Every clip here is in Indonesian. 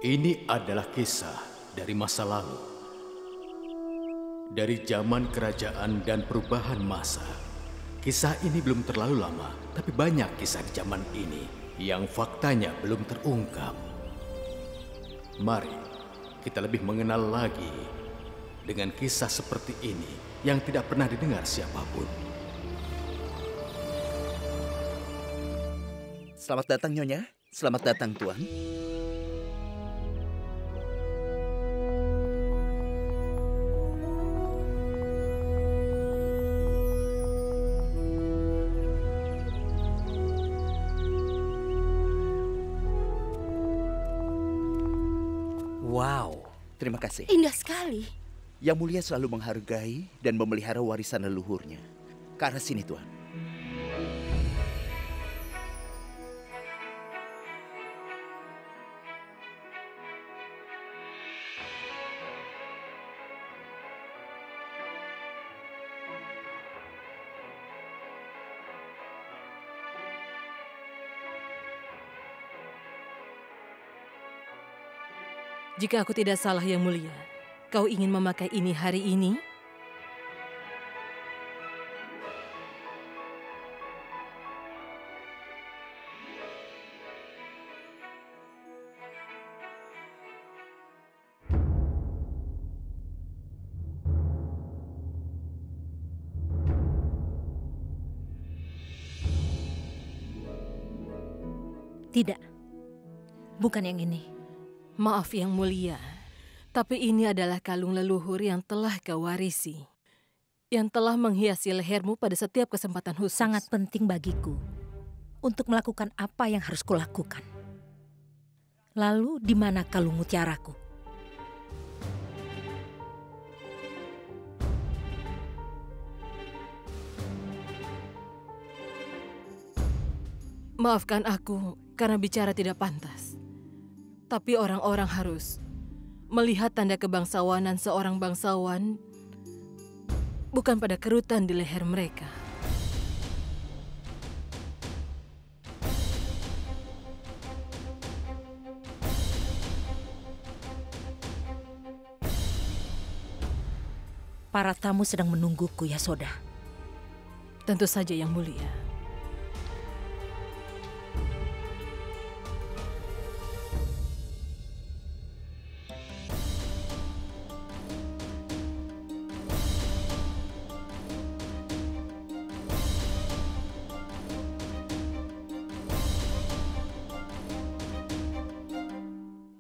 Ini adalah kisah dari masa lalu. Dari zaman kerajaan dan perubahan masa. Kisah ini belum terlalu lama, tapi banyak kisah di zaman ini yang faktanya belum terungkap. Mari kita lebih mengenal lagi dengan kisah seperti ini yang tidak pernah didengar siapapun. Selamat datang, Nyonya. Selamat datang, Tuan. Wow, terima kasih. Indah sekali. Yang Mulia selalu menghargai dan memelihara warisan leluhurnya. Ke arah sini, Tuan. Jika aku tidak salah, Yang Mulia, kau ingin memakai ini hari ini? Tidak, bukan yang ini. Maaf Yang Mulia, tapi ini adalah kalung leluhur yang telah kau warisi. Yang telah menghiasi lehermu pada setiap kesempatan khusus. Sangat penting bagiku untuk melakukan apa yang harus kulakukan. Lalu di mana kalung mutiaraku? Maafkan aku karena bicara tidak pantas. Tapi orang-orang harus melihat tanda kebangsawanan seorang bangsawan bukan pada kerutan di leher mereka. Para tamu sedang menungguku, Yasoda. Tentu saja, Yang Mulia.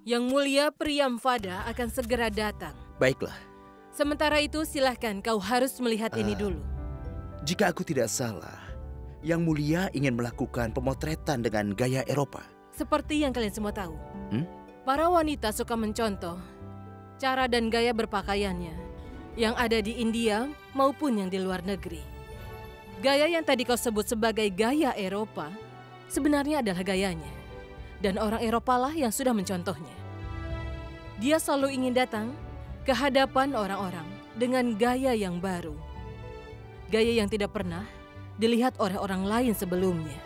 Yang Mulia Priyamvada akan segera datang. Baiklah. Sementara itu silahkan kau harus melihat ini dulu. Jika aku tidak salah, Yang Mulia ingin melakukan pemotretan dengan gaya Eropa. Seperti yang kalian semua tahu, para wanita suka mencontoh cara dan gaya berpakaiannya yang ada di India maupun yang di luar negeri. Gaya yang tadi kau sebut sebagai gaya Eropa sebenarnya adalah gayanya. Dan orang Eropa lah yang sudah mencontohnya. Dia selalu ingin datang ke hadapan orang-orang dengan gaya yang baru. Gaya yang tidak pernah dilihat oleh orang lain sebelumnya.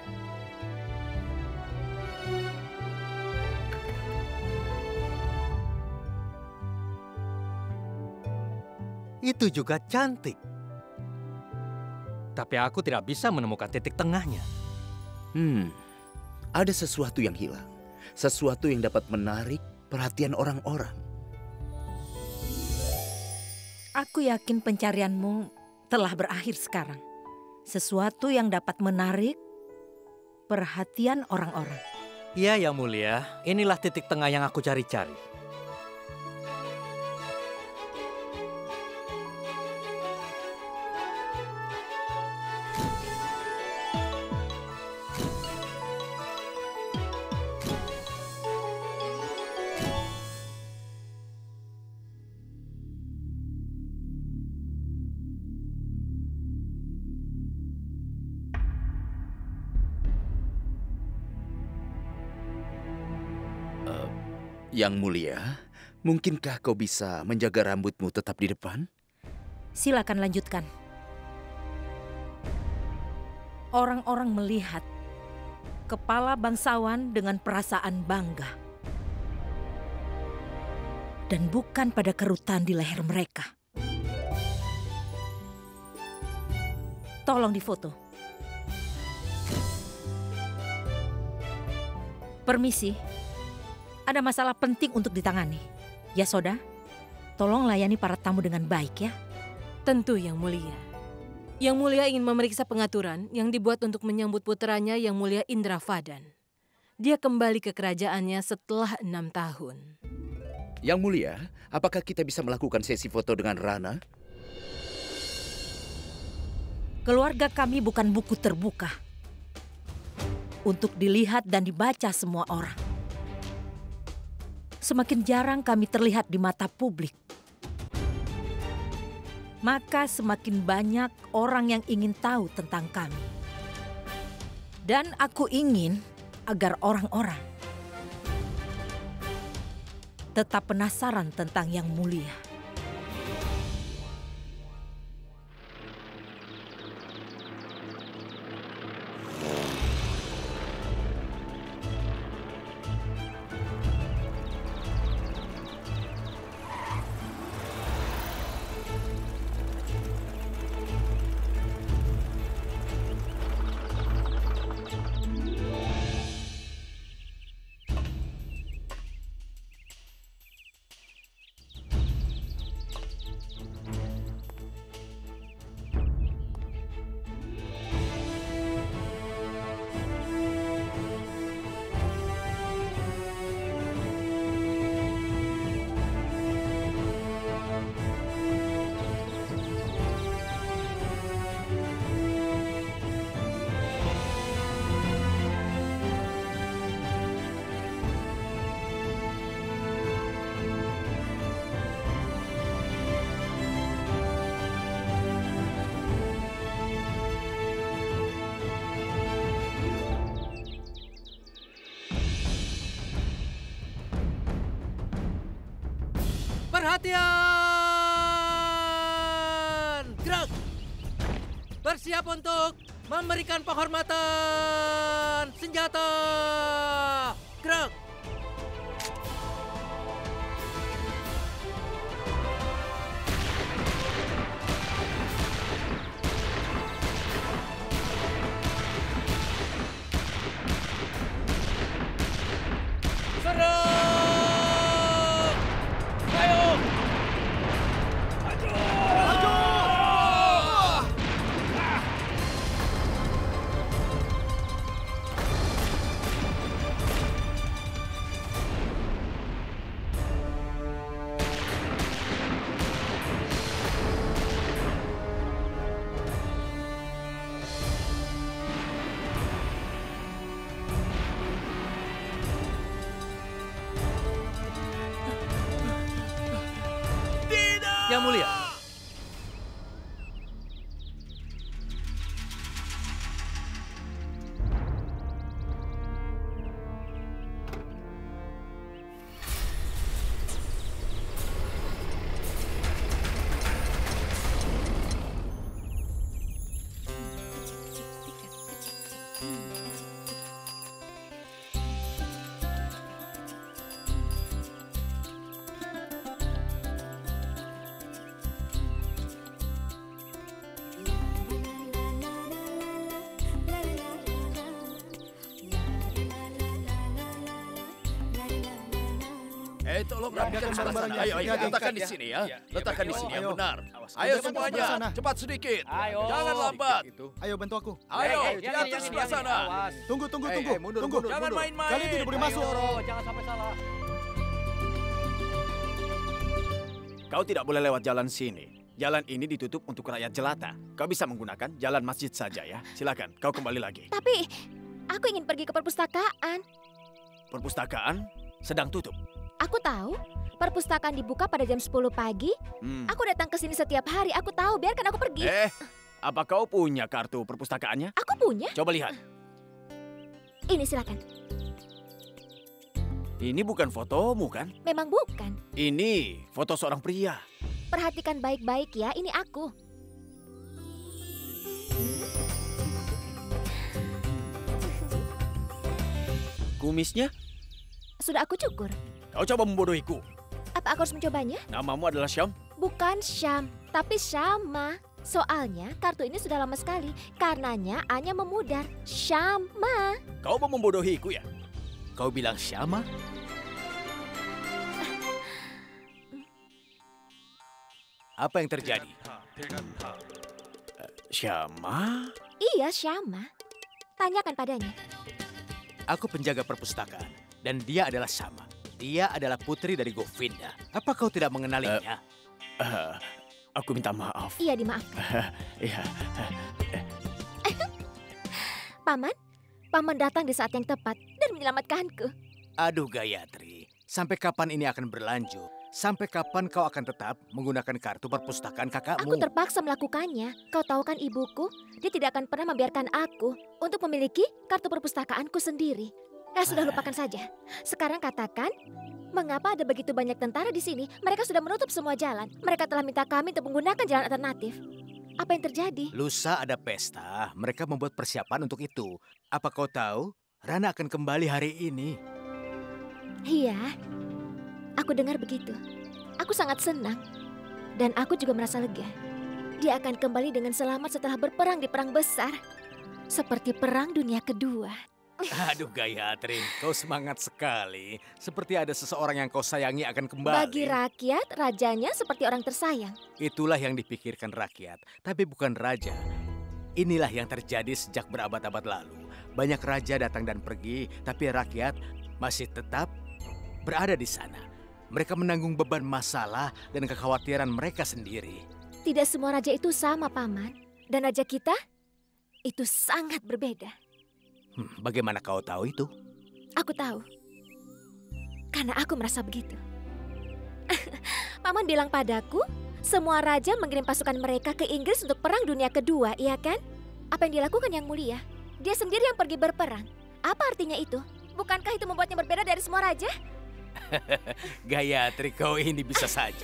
Itu juga cantik. Tapi aku tidak bisa menemukan titik tengahnya. Ada sesuatu yang hilang. Sesuatu yang dapat menarik perhatian orang-orang. Aku yakin pencarianmu telah berakhir sekarang. Sesuatu yang dapat menarik perhatian orang-orang. Iya, Yang Mulia. Inilah titik tengah yang aku cari-cari. Yang Mulia, mungkinkah kau bisa menjaga rambutmu tetap di depan? Silakan lanjutkan. Orang-orang melihat kepala bangsawan dengan perasaan bangga. dan bukan pada kerutan di leher mereka. Tolong difoto. Permisi, ada masalah penting untuk ditangani. Yasoda, tolong layani para tamu dengan baik ya. Tentu Yang Mulia. Yang Mulia ingin memeriksa pengaturan yang dibuat untuk menyambut putranya Yang Mulia Indravadan. Dia kembali ke kerajaannya setelah 6 tahun. Yang Mulia, apakah kita bisa melakukan sesi foto dengan Rana? Keluarga kami bukan buku terbuka untuk dilihat dan dibaca semua orang. Semakin jarang kami terlihat di mata publik, maka semakin banyak orang yang ingin tahu tentang kami. Dan aku ingin agar orang-orang tetap penasaran tentang Yang Mulia. Perhatian! Gerak! Bersiap untuk memberikan penghormatan senjata! Gerak! Yang Mulia. Tolong rapikan barang-barangnya. Ayo, letakkan di sini ya. Letakkan di sini yang benar. Ayo semuanya, cepat sedikit. Jangan lambat. Ayo bantu aku. Ayo, di atas sebelah sana. Tunggu. Jangan main-main. Kalian tidak boleh masuk. Jangan sampai salah. Kau tidak boleh lewat jalan sini. Jalan ini ditutup untuk rakyat jelata. Kau bisa menggunakan jalan masjid saja ya. Silakan, kau kembali lagi. Tapi, aku ingin pergi ke perpustakaan. Perpustakaan sedang tutup. Aku tahu, perpustakaan dibuka pada jam 10 pagi. Aku datang ke sini setiap hari, aku tahu, biarkan aku pergi. Apa kau punya kartu perpustakaannya? Aku punya. Coba lihat. Ini silakan. Ini bukan fotomu kan? Memang bukan. Ini foto seorang pria. Perhatikan baik-baik ya, ini aku. Kumisnya? Sudah aku cukur. Kau coba membodohiku. Mengapa aku harus mencobanya? Namamu adalah Syam? Bukan Syam, tapi Syama. Soalnya kartu ini sudah lama sekali. Karenanya A-nya memudar. Syama. Kau mau membodohiku ya? Kau bilang Syama? Apa yang terjadi? Syama? Iya, Syama. Tanyakan padanya. Aku penjaga perpustakaan dan dia adalah Syama. Dia adalah putri dari Govinda. Apa kau tidak mengenalinya? Aku minta maaf. Iya, dimaafkan. Iya. Paman datang di saat yang tepat dan menyelamatkanku. Aduh Gayatri, sampai kapan ini akan berlanjut? Sampai kapan kau akan tetap menggunakan kartu perpustakaan kakakmu? Aku terpaksa melakukannya. Kau tahu kan ibuku, dia tidak akan pernah membiarkan aku untuk memiliki kartu perpustakaanku sendiri. Sudah lupakan saja. Sekarang katakan, mengapa ada begitu banyak tentara di sini? Mereka sudah menutup semua jalan. Mereka telah minta kami untuk menggunakan jalan alternatif. Apa yang terjadi? Lusa ada pesta. Mereka membuat persiapan untuk itu. Apa kau tahu? Rana akan kembali hari ini. Iya, aku dengar begitu. Aku sangat senang. Dan aku juga merasa lega. Dia akan kembali dengan selamat setelah berperang di perang besar. Seperti perang dunia kedua. Aduh Gayatri, kau semangat sekali. Seperti ada seseorang yang kau sayangi akan kembali. Bagi rakyat, rajanya seperti orang tersayang. Itulah yang dipikirkan rakyat, tapi bukan raja. Inilah yang terjadi sejak berabad-abad lalu. Banyak raja datang dan pergi, tapi rakyat masih tetap berada di sana. Mereka menanggung beban masalah dan kekhawatiran mereka sendiri. Tidak semua raja itu sama, Paman. Dan raja kita itu sangat berbeda. Bagaimana kau tahu itu? Aku tahu. Karena aku merasa begitu. Paman bilang padaku, semua raja mengirim pasukan mereka ke Inggris untuk perang dunia kedua, iya kan? Apa yang dilakukan Yang Mulia? Dia sendiri yang pergi berperang. Apa artinya itu? Bukankah itu membuatnya berbeda dari semua raja? Gayatri, kau ini bisa saja.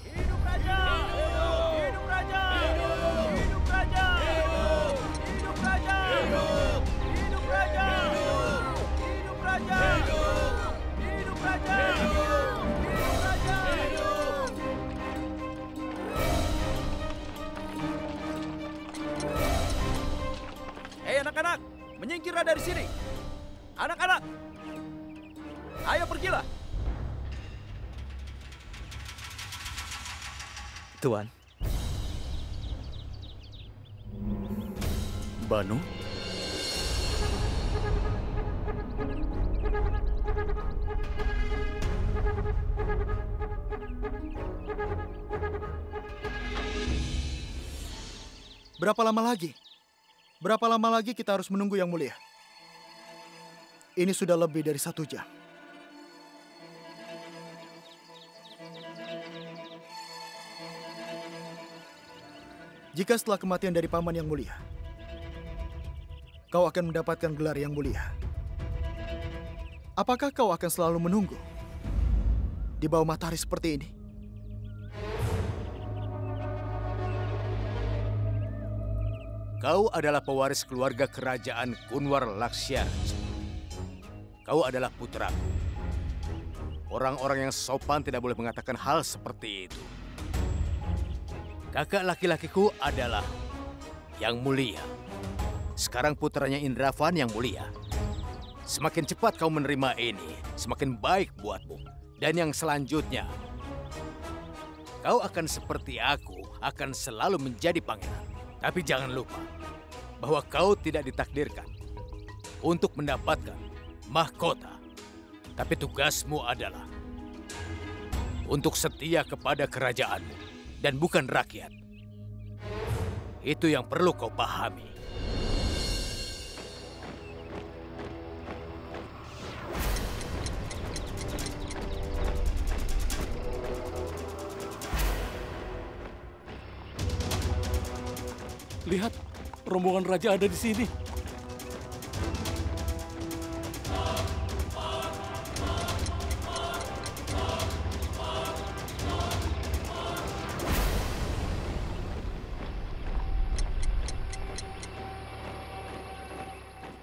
Hidup raja! Hidup raja! Hidup raja! Hidup raja! Hidup raja! Hidup raja! Hidup raja! Hidup raja! Hei anak-anak, menyingkirlah dari sini. Anak-anak, ayo pergilah. Tuan. Banu? Berapa lama lagi? Berapa lama lagi kita harus menunggu Yang Mulia? Ini sudah lebih dari 1 jam. Jika setelah kematian dari Paman Yang Mulia, kau akan mendapatkan gelar Yang Mulia, apakah kau akan selalu menunggu di bawah matahari seperti ini? Kau adalah pewaris keluarga kerajaan Kunwar Laksyaraj. Kau adalah putraku. Orang-orang yang sopan tidak boleh mengatakan hal seperti itu. Kakak laki-lakiku adalah Yang Mulia. Sekarang putranya Indravan Yang Mulia. Semakin cepat kau menerima ini, semakin baik buatmu. Dan yang selanjutnya, kau akan seperti aku, akan selalu menjadi pangeran. Tapi jangan lupa bahwa kau tidak ditakdirkan untuk mendapatkan mahkota. Tapi tugasmu adalah untuk setia kepada kerajaanmu dan bukan rakyat. Itu yang perlu kau pahami. Lihat, rombongan raja ada di sini.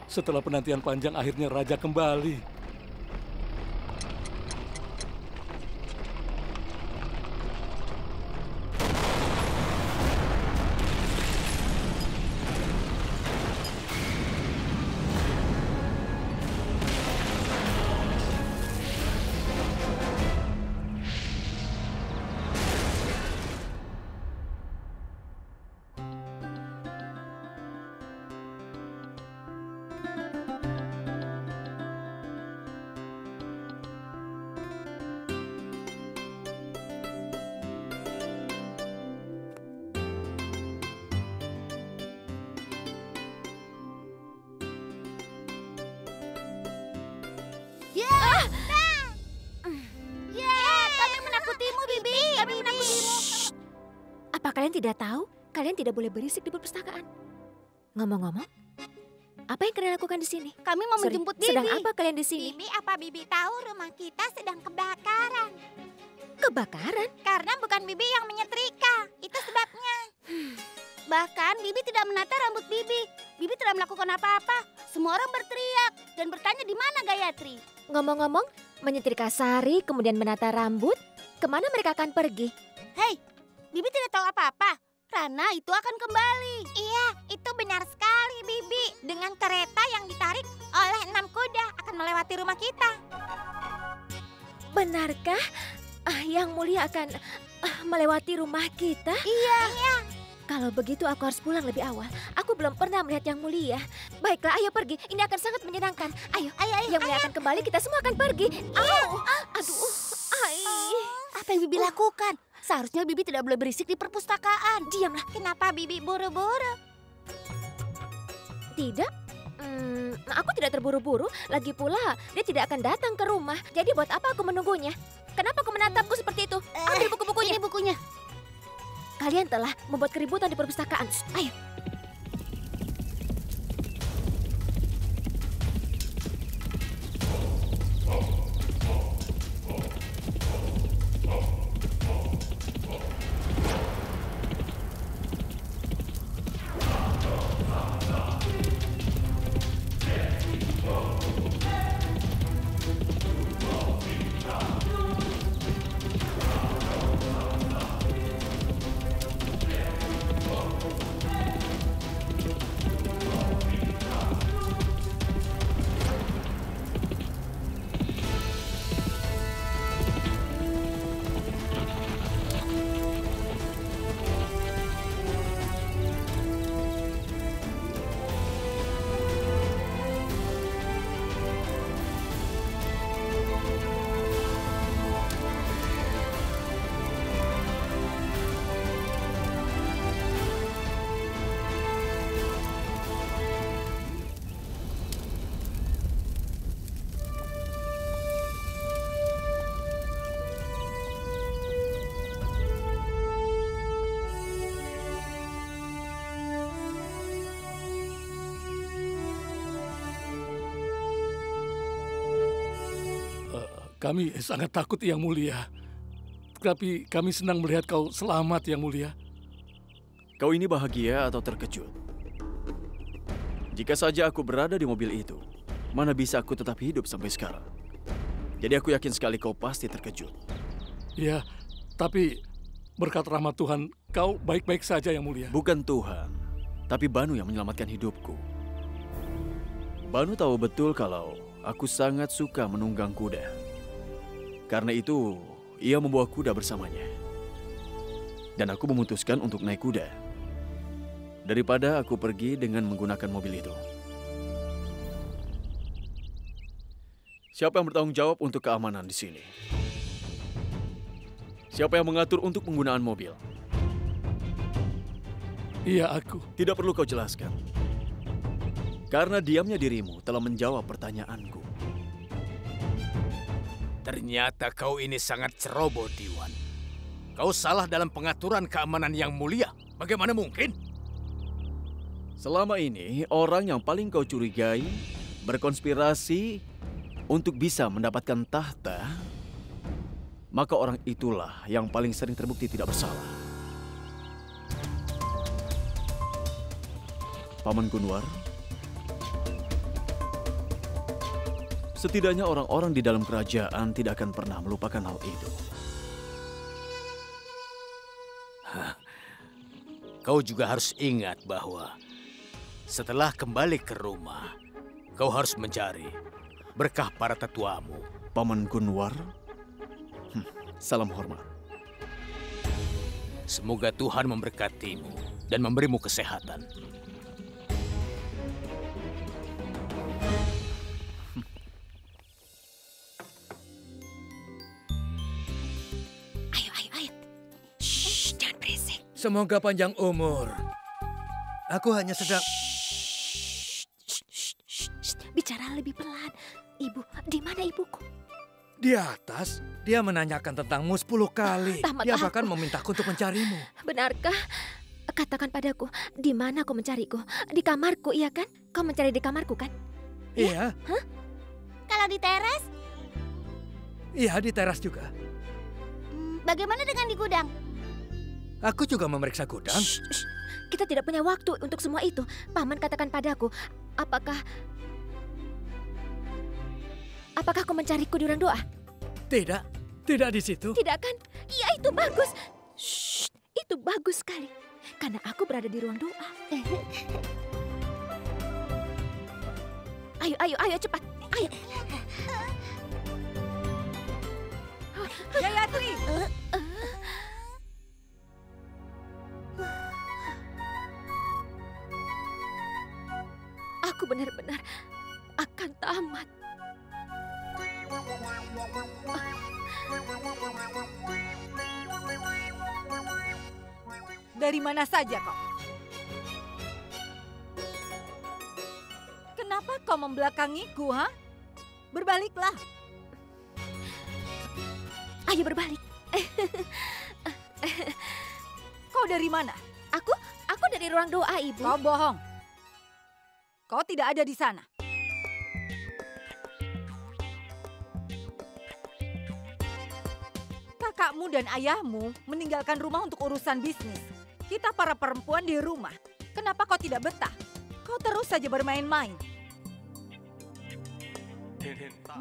Setelah penantian panjang, akhirnya raja kembali. tidak tahu kalian tidak boleh berisik di perpustakaan. Ngomong-ngomong, apa yang kalian lakukan di sini? Kami mau menjemput Bibi. Sedang apa kalian di sini? Bibi, apa Bibi tahu rumah kita sedang kebakaran? Kebakaran? Karena bukan Bibi yang menyetrika. Itu sebabnya. Bahkan Bibi tidak menata rambut Bibi. Bibi tidak melakukan apa-apa. Semua orang berteriak dan bertanya di mana Gayatri. Ngomong-ngomong, menyetrika Sari kemudian menata rambut, kemana mereka akan pergi? Hei, Bibi tidak tahu apa-apa. Rana itu akan kembali. Iya, itu benar sekali Bibi. Dengan kereta yang ditarik oleh 6 kuda akan melewati rumah kita. Benarkah Yang Mulia akan melewati rumah kita? Iya. Kalau begitu aku harus pulang lebih awal. Aku belum pernah melihat Yang Mulia. Baiklah, ayo pergi. Ini akan sangat menyenangkan. Ayo. Yang Mulia akan kembali, kita semua akan pergi. Aduh. Apa yang Bibi lakukan? Seharusnya Bibi tidak boleh berisik di perpustakaan. Diamlah. Kenapa Bibi buru-buru? Tidak. Aku tidak terburu-buru. Lagi pula, dia tidak akan datang ke rumah. Jadi buat apa aku menunggunya? Kenapa kau menatapku seperti itu? Ambil buku-bukunya. Ini bukunya. Kalian telah membuat keributan di perpustakaan. Ayo. Kami sangat takut, Yang Mulia. Tapi kami senang melihat kau selamat, Yang Mulia. Kau ini bahagia atau terkejut? Jika saja aku berada di mobil itu, mana bisa aku tetap hidup sampai sekarang? Jadi aku yakin sekali kau pasti terkejut. Ya, tapi berkat rahmat Tuhan, kau baik-baik saja, Yang Mulia. Bukan Tuhan, tapi Banu yang menyelamatkan hidupku. Banu tahu betul kalau aku sangat suka menunggang kuda. Karena itu, ia membawa kuda bersamanya. Dan aku memutuskan untuk naik kuda. Daripada aku pergi dengan menggunakan mobil itu. Siapa yang bertanggung jawab untuk keamanan di sini? Siapa yang mengatur untuk penggunaan mobil? Iya, aku. Tidak perlu kau jelaskan. Karena diamnya dirimu telah menjawab pertanyaanku. Ternyata kau ini sangat ceroboh, Diwan. Kau salah dalam pengaturan keamanan Yang Mulia. Bagaimana mungkin? Selama ini, orang yang paling kau curigai berkonspirasi untuk bisa mendapatkan tahta, maka orang itulah yang paling sering terbukti tidak bersalah. Paman Gunwar, setidaknya orang-orang di dalam kerajaan tidak akan pernah melupakan hal itu. Kau juga harus ingat bahwa setelah kembali ke rumah, kau harus mencari berkah para tetuamu. Paman Gunwar, salam hormat. Semoga Tuhan memberkatimu dan memberimu kesehatan. Semoga panjang umur. Aku hanya sedang... Bicara lebih pelan. Ibu, di mana ibuku? Di atas, dia menanyakan tentangmu 10 kali. Dia bahkan memintaku untuk mencarimu. Benarkah? Katakan padaku, di mana kau mencariku? Di kamarku, iya kan? Kau mencari di kamarku, kan? Iya. Hah? Kalau di teras? Iya, di teras juga. Bagaimana dengan di gudang? Aku juga memeriksa gudang. Shh, shh. Kita tidak punya waktu untuk semua itu. Paman, katakan padaku, apakah kau mencariku di ruang doa? Tidak, tidak di situ. Tidak kan? Iya, itu bagus. Shh, itu bagus sekali. Karena aku berada di ruang doa. Ayo, cepat. Ayo. Gayatri! Aku benar-benar akan tamat. Dari mana saja kau? Kenapa kau membelakangiku, ha? Berbaliklah. Ayo berbalik. Kau dari mana? Aku dari ruang doa, Ibu. Kau bohong. Kau tidak ada di sana. Kakakmu dan ayahmu meninggalkan rumah untuk urusan bisnis. Kita para perempuan di rumah. Kenapa kau tidak betah? Kau terus saja bermain-main.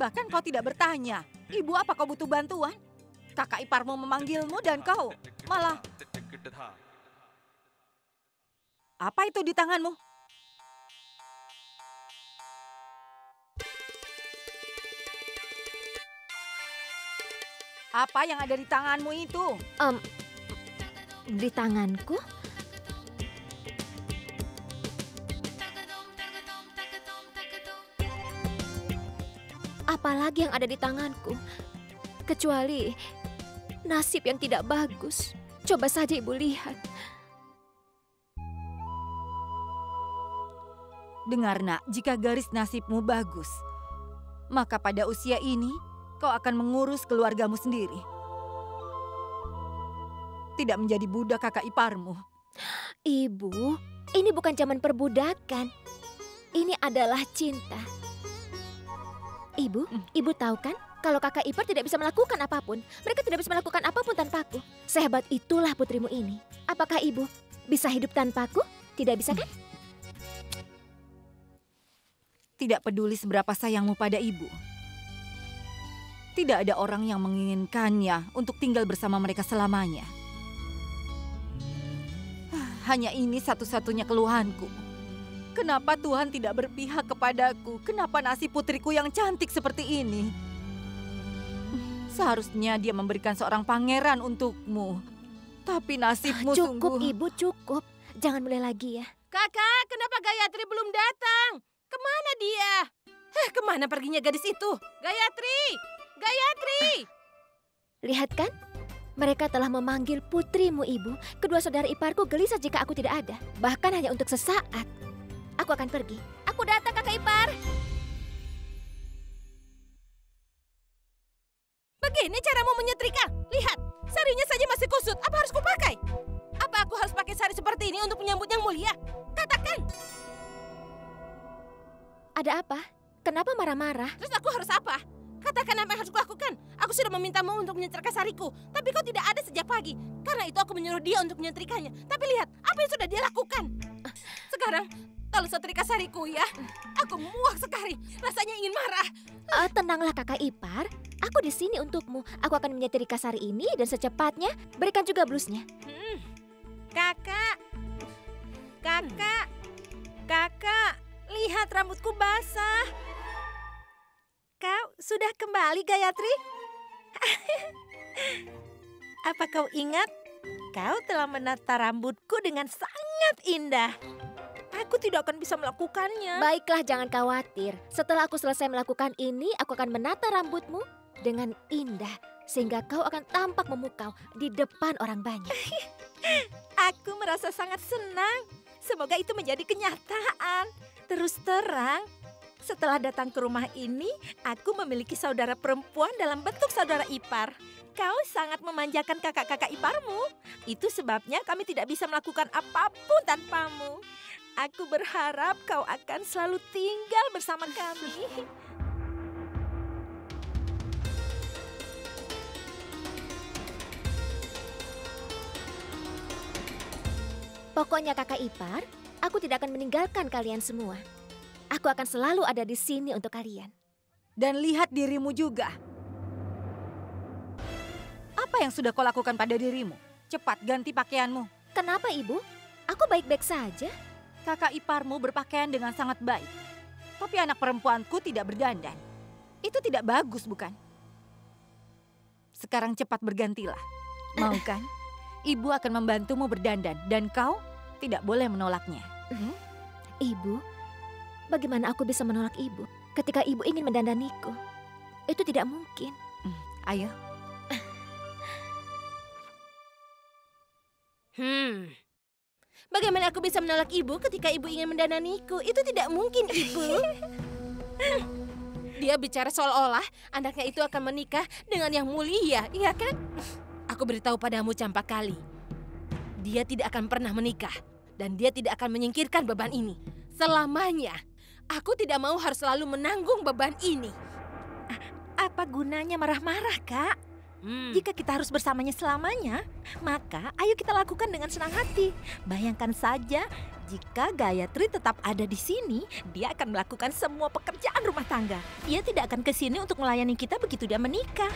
Bahkan kau tidak bertanya, Ibu, apa kau butuh bantuan? Kakak iparmu memanggilmu dan kau malah... Apa itu di tanganmu? Apa yang ada di tanganmu itu? Di tanganku? Apalagi yang ada di tanganku? Kecuali nasib yang tidak bagus. Coba saja Ibu lihat. Dengar nak, jika garis nasibmu bagus, maka pada usia ini kau akan mengurus keluargamu sendiri. Tidak menjadi budak kakak iparmu. Ibu, ini bukan zaman perbudakan. Ini adalah cinta. Ibu tahu kan? Kalau kakak ipar tidak bisa melakukan apapun. Mereka tidak bisa melakukan apapun tanpaku. Sehebat itulah putrimu ini. Apakah ibu bisa hidup tanpaku? Tidak bisa kan? Tidak peduli seberapa sayangmu pada ibu. Tidak ada orang yang menginginkannya untuk tinggal bersama mereka selamanya. Hanya ini satu-satunya keluhanku. Kenapa Tuhan tidak berpihak kepadaku? Kenapa nasib putriku yang cantik seperti ini? Seharusnya dia memberikan seorang pangeran untukmu. Tapi nasibmu Cukup, sungguh... Ibu, cukup. Jangan mulai lagi ya. Kakak, kenapa Gayatri belum datang? Kemana dia? Kemana perginya gadis itu? Gayatri! Gayatri! Lihat kan? Mereka telah memanggil putrimu, Ibu. Kedua saudara iparku gelisah jika aku tidak ada. Bahkan hanya untuk sesaat. Aku akan pergi. Aku datang, kakak ipar. Begini caramu menyetrika. Lihat, sarinya saja masih kusut. Apa harus kupakai? Apa aku harus pakai sari seperti ini untuk menyambut yang mulia? Katakan. Ada apa? Kenapa marah-marah? Terus aku harus apa? Katakan apa yang harus kulakukan. Aku sudah memintamu untuk menyetrika sariku. Tapi kau tidak ada sejak pagi. Karena itu aku menyuruh dia untuk menyetrikanya. Tapi lihat, apa yang sudah dia lakukan. Sekarang, tolong setrika sariku ya. Aku muak sekali. Rasanya ingin marah. Tenanglah kakak ipar. Aku di sini untukmu. Aku akan menyetrika sari ini dan secepatnya berikan juga blusnya. Kakak. Kakak. Kakak. Lihat rambutku basah. Kau sudah kembali, Gayatri? Apa kau ingat? Kau telah menata rambutku dengan sangat indah. Aku tidak akan bisa melakukannya. Baiklah, jangan khawatir. Setelah aku selesai melakukan ini, aku akan menata rambutmu dengan indah. Sehingga kau akan tampak memukau di depan orang banyak. Aku merasa sangat senang. Semoga itu menjadi kenyataan. Terus terang, Setelah datang ke rumah ini, aku memiliki saudara perempuan dalam bentuk saudara ipar. Kau sangat memanjakan kakak-kakak iparmu. Itu sebabnya kami tidak bisa melakukan apapun tanpamu. Aku berharap kau akan selalu tinggal bersama kami. Pokoknya kakak ipar, aku tidak akan meninggalkan kalian semua. Aku akan selalu ada di sini untuk kalian. Dan lihat dirimu juga. Apa yang sudah kau lakukan pada dirimu? Cepat ganti pakaianmu. Kenapa, Ibu? Aku baik-baik saja. Kakak iparmu berpakaian dengan sangat baik. Tapi anak perempuanku tidak berdandan. Itu tidak bagus, bukan? Sekarang cepat bergantilah. Mau kan? Ibu akan membantumu berdandan dan kau tidak boleh menolaknya. Ibu, bagaimana aku bisa menolak Ibu ketika Ibu ingin mendandaniku? Itu tidak mungkin. Ayo. Bagaimana aku bisa menolak Ibu ketika Ibu ingin mendandaniku? Itu tidak mungkin, Ibu. Dia bicara seolah-olah anaknya itu akan menikah dengan yang mulia, iya kan? Aku beritahu padamu campak kali. Dia tidak akan pernah menikah. Dan dia tidak akan menyingkirkan beban ini. Selamanya. Aku tidak mau harus selalu menanggung beban ini. Apa gunanya marah-marah, Kak? Jika kita harus bersamanya selamanya, maka ayo kita lakukan dengan senang hati. Bayangkan saja, jika Gayatri tetap ada di sini, dia akan melakukan semua pekerjaan rumah tangga. Dia tidak akan ke sini untuk melayani kita begitu dia menikah.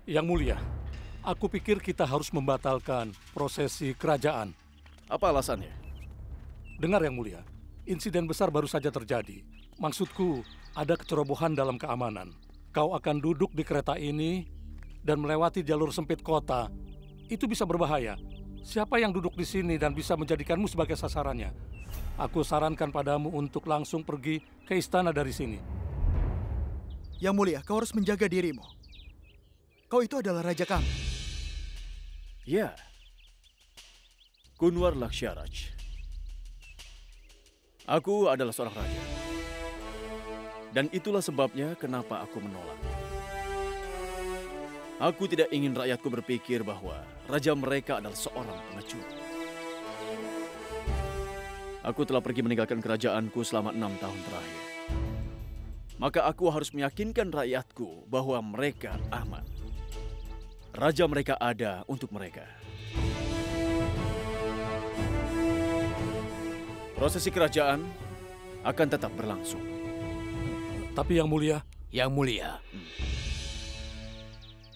Yang mulia, aku pikir kita harus membatalkan prosesi kerajaan. Apa alasannya? Dengar yang mulia, insiden besar baru saja terjadi. Maksudku, ada kecerobohan dalam keamanan. Kau akan duduk di kereta ini dan melewati jalur sempit kota. Itu bisa berbahaya. Siapa yang duduk di sini dan bisa menjadikanmu sebagai sasarannya? Aku sarankan padamu untuk langsung pergi ke istana dari sini. Yang mulia, kau harus menjaga dirimu. Kau itu adalah raja kami. Ya. Kunwar Lakshya-Raj. Aku adalah seorang raja. Dan itulah sebabnya kenapa aku menolak. Aku tidak ingin rakyatku berpikir bahwa raja mereka adalah seorang pengecut. Aku telah pergi meninggalkan kerajaanku selama 6 tahun terakhir. Maka aku harus meyakinkan rakyatku bahwa mereka aman. Raja mereka ada untuk mereka. Prosesi kerajaan akan tetap berlangsung. Tapi yang mulia... Yang mulia,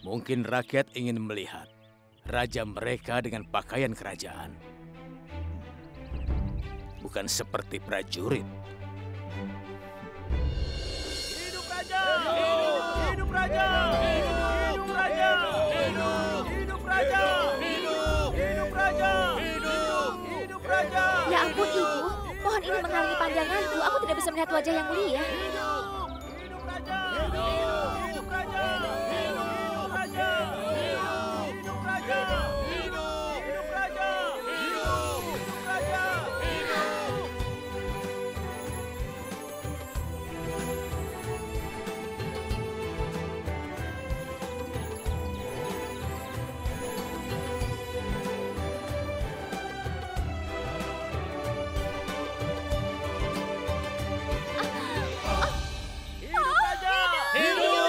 mungkin rakyat ingin melihat raja mereka dengan pakaian kerajaan. Bukan seperti prajurit. Hidup raja! Hidup raja! Hidup raja! Hidup raja! Hidup raja! Hidup raja! Ya ampun, Ibu. Pohon ini menghalangi pandanganku. Aku tidak bisa melihat wajah yang mulia. Hidup raja! Hidup raja! Hidup raja! Hidup raja! Hidup raja! Hidup raja! Hidup raja! Hidup!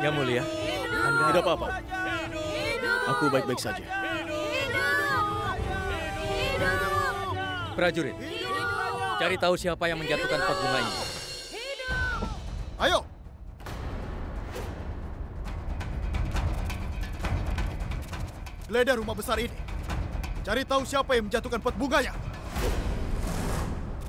Yang Mulia, Anda... Tidak apa-apa. Aku baik-baik saja. Prajurit, cari tahu siapa yang menjatuhkan pot bunga ini. Ayo! Geledah rumah besar ini. Cari tahu siapa yang menjatuhkan pot bunganya.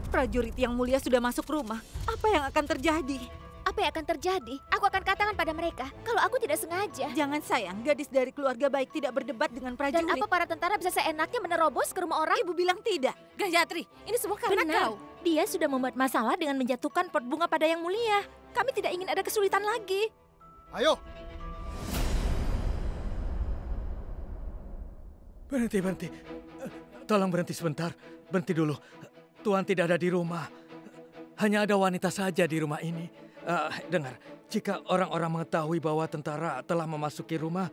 Prajurit yang mulia sudah masuk rumah. Apa yang akan terjadi? Apa yang akan terjadi? Aku akan katakan pada mereka kalau aku tidak sengaja. Jangan sayang, gadis dari keluarga baik tidak berdebat dengan prajurit. Dan apa para tentara bisa seenaknya menerobos ke rumah orang? Ibu bilang tidak. Gayatri, ini semua karena Benar. kau. Dia sudah membuat masalah dengan menjatuhkan pot bunga pada yang mulia. Kami tidak ingin ada kesulitan lagi. Ayo! Berhenti. Tolong berhenti sebentar. Berhenti dulu. Tuan tidak ada di rumah. Hanya ada wanita saja di rumah ini. Dengar, jika orang-orang mengetahui bahwa tentara telah memasuki rumah,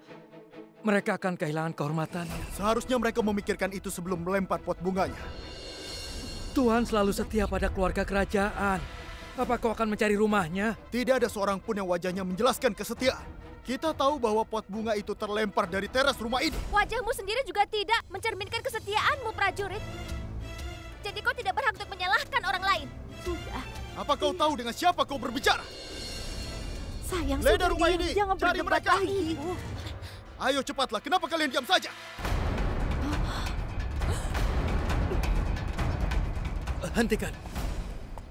mereka akan kehilangan kehormatannya. Seharusnya mereka memikirkan itu sebelum melempar pot bunganya. Tuan selalu setia pada keluarga kerajaan. Apa kau akan mencari rumahnya? Tidak ada seorang pun yang wajahnya menjelaskan kesetiaan. Kita tahu bahwa pot bunga itu terlempar dari teras rumah ini. Wajahmu sendiri juga tidak mencerminkan kesetiaanmu, prajurit. Jadi kau tidak berhak untuk menyalahkan orang lain. Sudah. Apa kau tahu dengan siapa kau berbicara? Sayang, Geledah sudah rumah diam. ini. Jangan Cari berdebat mereka. lagi. Ayo cepatlah, kenapa kalian diam saja? Hentikan.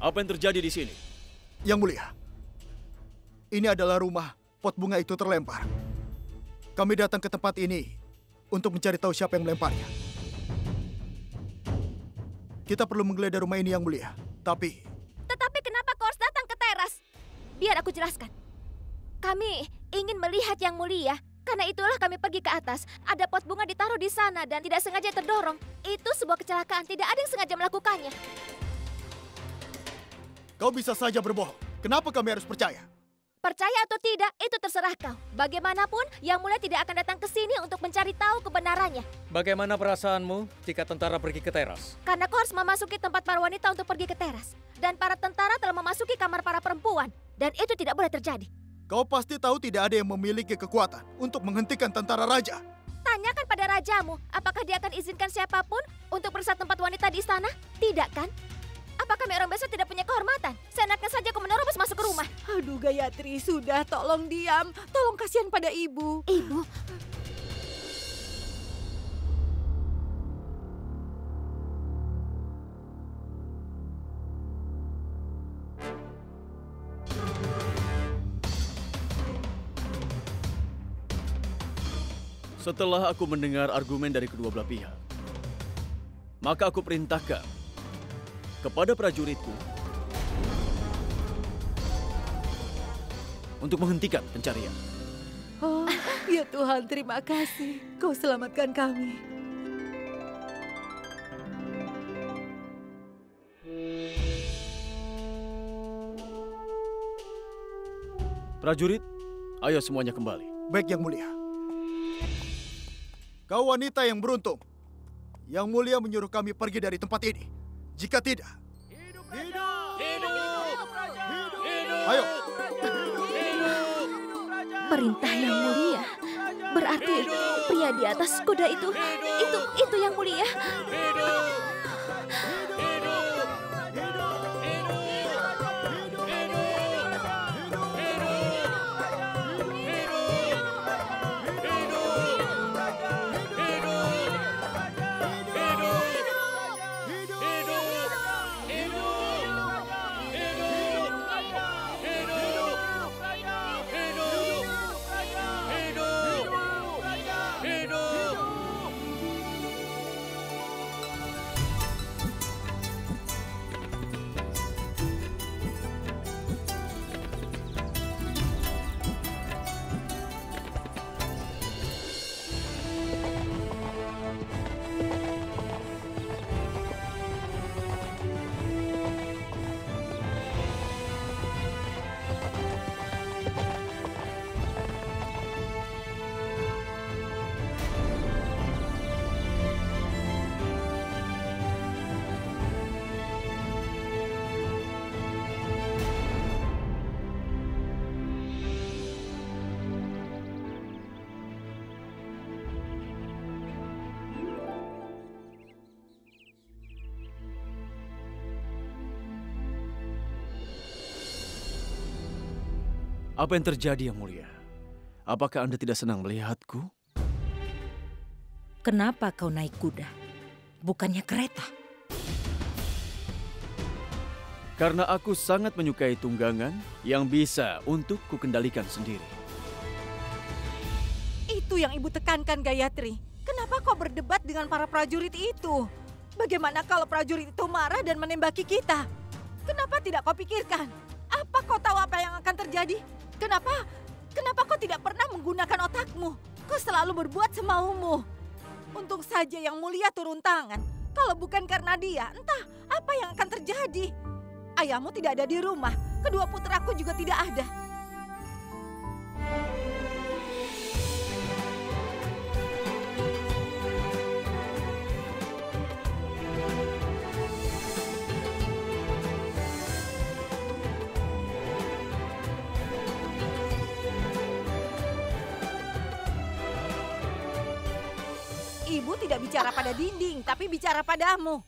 Apa yang terjadi di sini? Yang Mulia, ini adalah rumah pot bunga itu terlempar. Kami datang ke tempat ini untuk mencari tahu siapa yang melemparnya. Kita perlu menggeledah rumah ini, Yang Mulia. Tetapi kenapa kau harus datang ke teras? Biar aku jelaskan. Kami ingin melihat Yang Mulia. Karena itulah kami pergi ke atas. Ada pot bunga ditaruh di sana dan tidak sengaja terdorong. Itu sebuah kecelakaan. Tidak ada yang sengaja melakukannya. Kau bisa saja berbohong. Kenapa kami harus percaya? Percaya atau tidak, itu terserah kau. Bagaimanapun, Yang Mulia tidak akan datang ke sini untuk mencari tahu kebenarannya. Bagaimana perasaanmu jika tentara pergi ke teras? Karena kau harus memasuki tempat para wanita untuk pergi ke teras. Dan para tentara telah memasuki kamar para perempuan. Dan itu tidak boleh terjadi. Kau pasti tahu tidak ada yang memiliki kekuatan untuk menghentikan tentara raja. Tanyakan pada rajamu, apakah dia akan izinkan siapapun untuk periksa tempat wanita di istana? Tidak kan? Apa kami orang biasa tidak punya kehormatan? Seenaknya saja kau menerobos masuk ke rumah. Aduh Gayatri, sudah tolong diam. Tolong kasihan pada ibu. Ibu? Setelah aku mendengar argumen dari kedua belah pihak, maka aku perintahkan kepada prajuritku untuk menghentikan pencarian. Oh, ya Tuhan, terima kasih. Kau selamatkan kami. Prajurit, ayo semuanya kembali. Baik, Yang Mulia. Kau wanita yang beruntung. Yang Mulia menyuruh kami pergi dari tempat ini. Jika tidak... Hidup! Ayo! Perintah Yang Mulia. Berarti pria di atas kuda itu Yang Mulia. Apa yang terjadi, Yang Mulia? Apakah Anda tidak senang melihatku? Kenapa kau naik kuda? Bukannya kereta? Karena aku sangat menyukai tunggangan yang bisa untuk kukendalikan sendiri. Itu yang ibu tekankan, Gayatri. Kenapa kau berdebat dengan para prajurit itu? Bagaimana kalau prajurit itu marah dan menembaki kita? Kenapa tidak kau pikirkan? Apa kau tahu apa yang akan terjadi? Kenapa kau tidak pernah menggunakan otakmu? Kau selalu berbuat semaumu. Untung saja Yang Mulia turun tangan. Kalau bukan karena dia, entah apa yang akan terjadi. Ayahmu tidak ada di rumah. Kedua putraku juga tidak ada. Ibu tidak bicara pada dinding, tapi bicara padamu.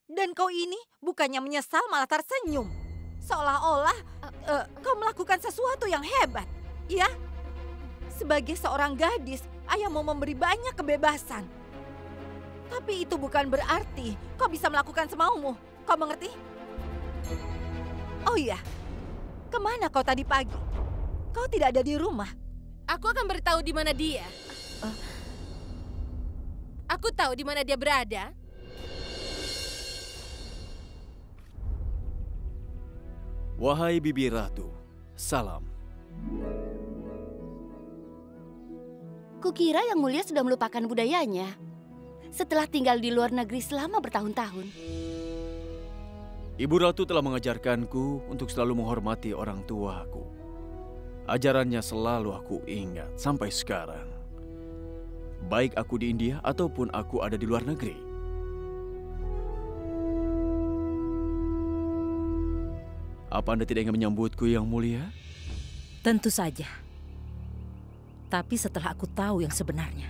Dan kau ini bukannya menyesal malah tersenyum. Seolah-olah kau melakukan sesuatu yang hebat. Ya, sebagai seorang gadis, ayahmu memberi banyak kebebasan. Tapi itu bukan berarti kau bisa melakukan semaumu. Kau mengerti? Oh iya, kemana kau tadi pagi? Kau tidak ada di rumah. Aku akan beritahu di mana dia. Aku tahu di mana dia berada. Wahai Bibi Ratu, salam. Kukira Yang Mulia sudah melupakan budayanya. Setelah tinggal di luar negeri selama bertahun-tahun. Ibu Ratu telah mengajarkanku untuk selalu menghormati orang tuaku. Ajarannya selalu aku ingat sampai sekarang. Baik aku di India ataupun aku ada di luar negeri. Apa Anda tidak ingin menyambutku, Yang Mulia? Tentu saja. Tapi setelah aku tahu yang sebenarnya.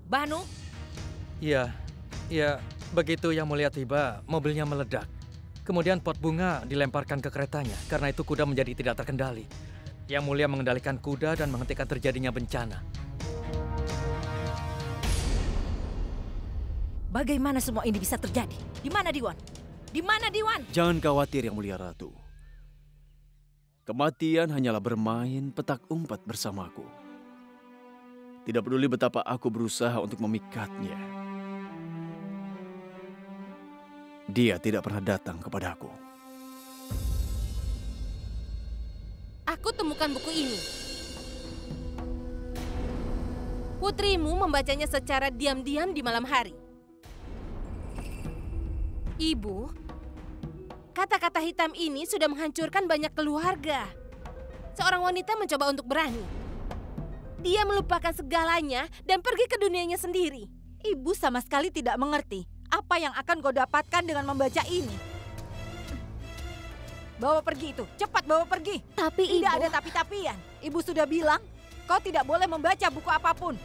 Banu? Ya, begitu Yang Mulia tiba, mobilnya meledak. Kemudian pot bunga dilemparkan ke keretanya. Karena itu kuda menjadi tidak terkendali. Yang Mulia mengendalikan kuda dan menghentikan terjadinya bencana. Bagaimana semua ini bisa terjadi? Di mana Diwan? Di mana Diwan? Jangan khawatir, Yang Mulia Ratu. Kematian hanyalah bermain petak umpet bersamaku. Tidak peduli betapa aku berusaha untuk memikatnya. Dia tidak pernah datang kepadaku. Aku temukan buku ini. Putrimu membacanya secara diam-diam di malam hari. Ibu, kata-kata hitam ini sudah menghancurkan banyak keluarga. Seorang wanita mencoba untuk berani. Dia melupakan segalanya dan pergi ke dunianya sendiri. Ibu sama sekali tidak mengerti apa yang akan kau dapatkan dengan membaca ini. Bawa pergi itu, cepat bawa pergi. Tapi Tidak Ibu... ada tapi-tapian. Ibu sudah bilang, kau tidak boleh membaca buku apapun.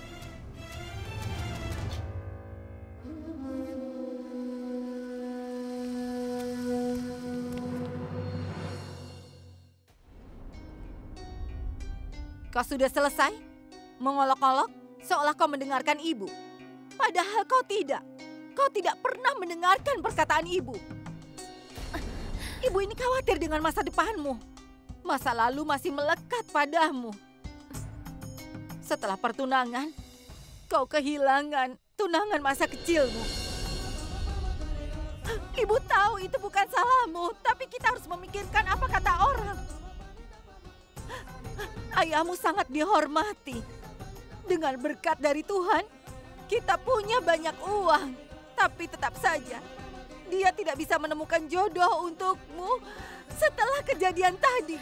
Kau sudah selesai? Mengolok-olok seolah kau mendengarkan ibu. Padahal kau tidak. Kau tidak pernah mendengarkan perkataan ibu. Ibu ini khawatir dengan masa depanmu. Masa lalu masih melekat padamu. Setelah pertunangan, kau kehilangan tunangan masa kecilmu. Ibu tahu itu bukan salahmu, tapi kita harus memikirkan apa kata orang. Ayahmu sangat dihormati. Dengan berkat dari Tuhan, kita punya banyak uang. Tapi tetap saja, dia tidak bisa menemukan jodoh untukmu setelah kejadian tadi.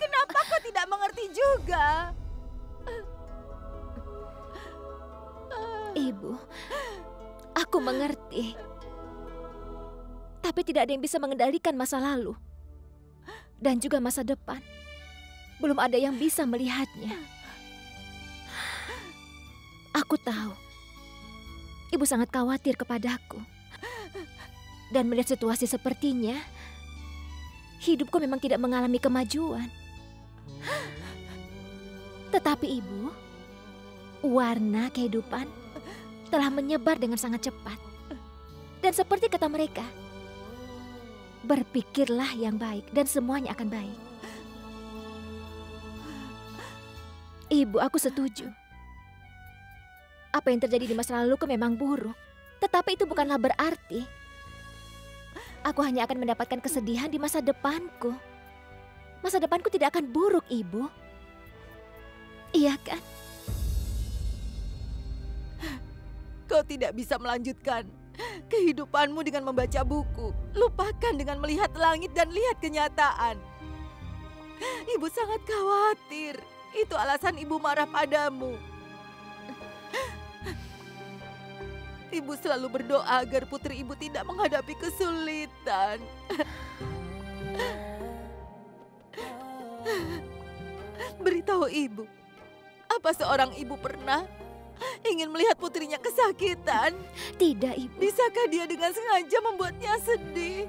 Kenapa kau tidak mengerti juga? Ibu, aku mengerti. Tapi tidak ada yang bisa mengendalikan masa lalu. Dan juga masa depan. Belum ada yang bisa melihatnya. Aku tahu. Ibu sangat khawatir kepadaku. Dan melihat situasi sepertinya, hidupku memang tidak mengalami kemajuan. Tetapi Ibu, warna kehidupan telah menyebar dengan sangat cepat. Dan seperti kata mereka, berpikirlah yang baik dan semuanya akan baik. Ibu, aku setuju. Apa yang terjadi di masa laluku memang buruk. Tetapi itu bukanlah berarti aku hanya akan mendapatkan kesedihan di masa depanku. Masa depanku tidak akan buruk, Ibu. Iya kan? Kau tidak bisa melanjutkan kehidupanmu dengan membaca buku. Lupakan dengan melihat langit dan lihat kenyataan. Ibu sangat khawatir. Itu alasan Ibu marah padamu. Ibu selalu berdoa agar putri Ibu tidak menghadapi kesulitan. Beritahu Ibu, apa seorang ibu pernah ingin melihat putrinya kesakitan? Tidak, Ibu. Bisakah dia dengan sengaja membuatnya sedih?